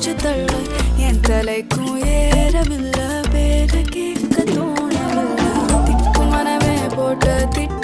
பிடிச்சு தள்ள என் தலைக்கும் ஏறவில்லை பேர கேட்க தோணவில்லை திக்கு மனமே போட்ட திட்டு